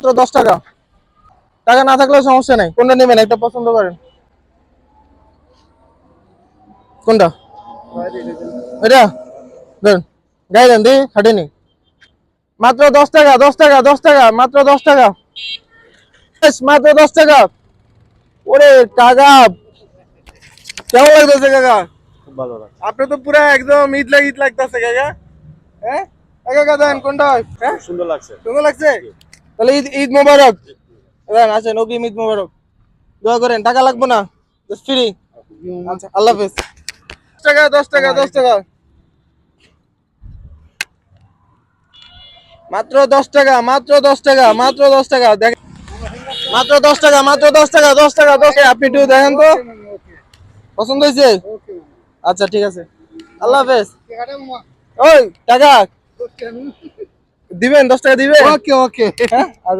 মাত্র 10 টাকা। টাকা না থাকলেও সমস্যা নাই, কোনটা নেবেন একটা পছন্দ করেন। কোনটা? এটা দেন, গাই দেন দি হাটেনি। মাত্র 10 টাকা, 10 টাকা, 10 টাকা, মাত্র 10 টাকা। মাত্র 10 টাকা। ওরে কাকা, কেমন লাগতেছে কাকা? খুব ভালো লাগছে। আপনি তো পুরা একদম ঈদ লাগতেছে কাকা। হ্যাঁ কাকা দেন কোনটা? হ্যাঁ সুন্দর লাগছে। সুন্দর লাগছে। তাহলে ঈদ ঈদ মোবারক। দেন আছেন, অগ্রিম ঈদ মোবারক। দোয়া করেন, টাকা লাগবে না, জাস্ট ফ্রি। আচ্ছা আল্লাহ হাফেজ। 10 টাকা, 10 টাকা, 10 টাকা, মাত্র 10 টাকা, মাত্র 10 টাকা, মাত্র 10 টাকা। দেখেন মাত্র 10 টাকা, মাত্র 10 টাকা, 10 টাকা, 10 টাকা। আপনি একটু দেখেন তো পছন্দ হয়েছে? আচ্ছা ঠিক আছে, আল্লাহ হাফেজ। ওই টাকা দিবেন, 10 টাকা দিবেন? ওকে ওকে। হ্যাঁ আচ্ছা।